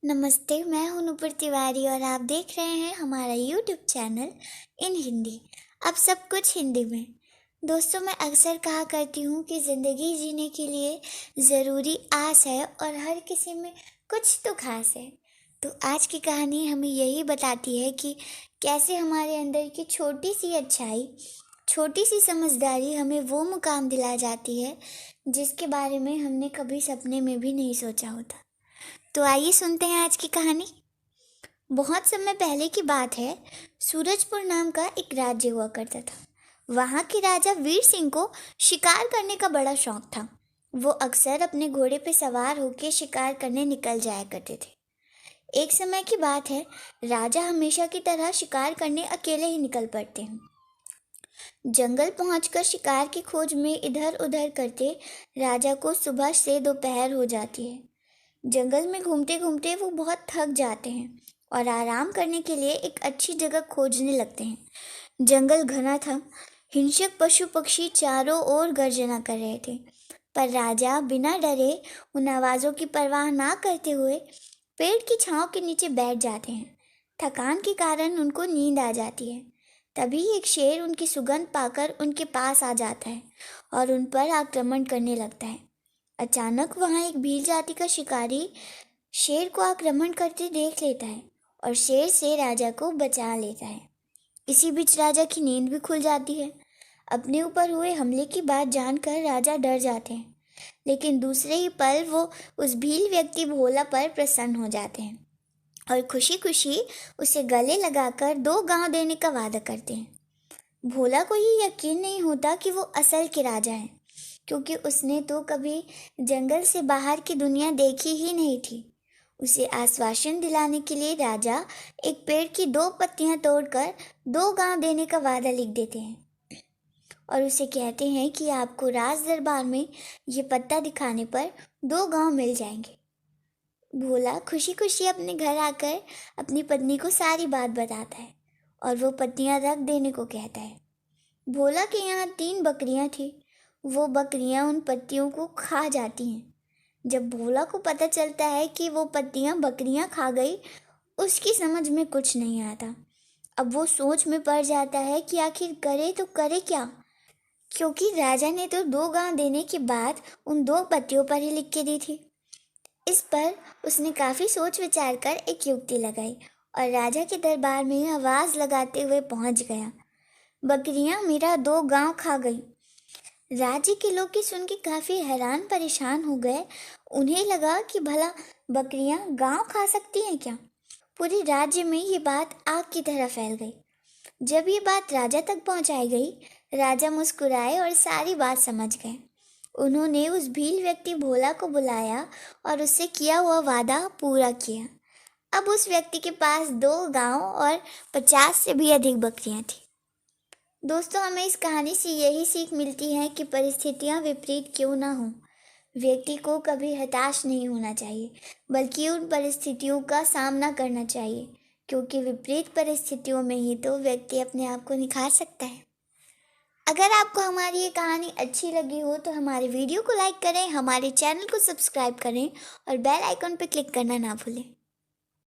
नमस्ते, मैं हूं नूपुर तिवारी और आप देख रहे हैं हमारा यूट्यूब चैनल इन हिंदी। अब सब कुछ हिंदी में। दोस्तों, मैं अक्सर कहा करती हूँ कि ज़िंदगी जीने के लिए ज़रूरी आस है और हर किसी में कुछ तो खास है। तो आज की कहानी हमें यही बताती है कि कैसे हमारे अंदर की छोटी सी अच्छाई, छोटी सी समझदारी हमें वो मुकाम दिला जाती है जिसके बारे में हमने कभी सपने में भी नहीं सोचा होता। तो आइए सुनते हैं आज की कहानी। बहुत समय पहले की बात है। सूरजपुर नाम का एक राज्य हुआ करता था। वहाँ के राजा वीर सिंह को शिकार करने का बड़ा शौक था। वो अक्सर अपने घोड़े पे सवार होकर शिकार करने निकल जाया करते थे। एक समय की बात है, राजा हमेशा की तरह शिकार करने अकेले ही निकल पड़ते हैं। जंगल पहुंचकर शिकार की खोज में इधर उधर करते राजा को सुबह से दोपहर हो जाती है। जंगल में घूमते घूमते वो बहुत थक जाते हैं और आराम करने के लिए एक अच्छी जगह खोजने लगते हैं। जंगल घना था। हिंसक पशु पक्षी चारों ओर गर्जना कर रहे थे, पर राजा बिना डरे, उन आवाज़ों की परवाह ना करते हुए पेड़ की छांव के नीचे बैठ जाते हैं। थकान के कारण उनको नींद आ जाती है। तभी एक शेर उनकी सुगंध पाकर उनके पास आ जाता है और उन पर आक्रमण करने लगता है। अचानक वहां एक भील जाति का शिकारी शेर को आक्रमण करते देख लेता है और शेर से राजा को बचा लेता है। इसी बीच राजा की नींद भी खुल जाती है। अपने ऊपर हुए हमले की बात जानकर राजा डर जाते हैं, लेकिन दूसरे ही पल वो उस भील व्यक्ति भोला पर प्रसन्न हो जाते हैं और खुशी खुशी उसे गले लगाकर 2 गांव देने का वादा करते हैं। भोला को ये यकीन नहीं होता कि वो असल के राजा हैं, क्योंकि उसने तो कभी जंगल से बाहर की दुनिया देखी ही नहीं थी। उसे आश्वासन दिलाने के लिए राजा एक पेड़ की 2 पत्तियां तोड़कर 2 गांव देने का वादा लिख देते हैं और उसे कहते हैं कि आपको राज दरबार में ये पत्ता दिखाने पर 2 गांव मिल जाएंगे। भोला खुशी खुशी अपने घर आकर अपनी पत्नी को सारी बात बताता है और वो पत्तियां रख देने को कहता है। भोला के यहाँ 3 बकरियां थी। वो बकरियां उन पत्तियों को खा जाती हैं। जब भोला को पता चलता है कि वो पत्तियां बकरियां खा गई, उसकी समझ में कुछ नहीं आता। अब वो सोच में पड़ जाता है कि आखिर करे तो करे क्या, क्योंकि राजा ने तो 2 गांव देने की बात उन 2 पत्तियों पर ही लिख के दी थी। इस पर उसने काफ़ी सोच विचार कर एक युक्ति लगाई और राजा के दरबार में आवाज़ लगाते हुए पहुंच गया। बकरियां मेरा 2 गांव खा गई। राज्य के लोग ये सुन के काफ़ी हैरान परेशान हो गए। उन्हें लगा कि भला बकरियां गांव खा सकती हैं क्या। पूरे राज्य में ये बात आग की तरह फैल गई। जब ये बात राजा तक पहुंचाई गई, राजा मुस्कुराए और सारी बात समझ गए। उन्होंने उस भील व्यक्ति भोला को बुलाया और उससे किया हुआ वादा पूरा किया। अब उस व्यक्ति के पास 2 गांव और 50 से भी अधिक बकरियां थी। दोस्तों, हमें इस कहानी से यही सीख मिलती है कि परिस्थितियां विपरीत क्यों ना हों, व्यक्ति को कभी हताश नहीं होना चाहिए, बल्कि उन परिस्थितियों का सामना करना चाहिए, क्योंकि विपरीत परिस्थितियों में ही तो व्यक्ति अपने आप को निखार सकता है। अगर आपको हमारी ये कहानी अच्छी लगी हो तो हमारे वीडियो को लाइक करें, हमारे चैनल को सब्सक्राइब करें और बेल आइकन पर क्लिक करना ना भूलें।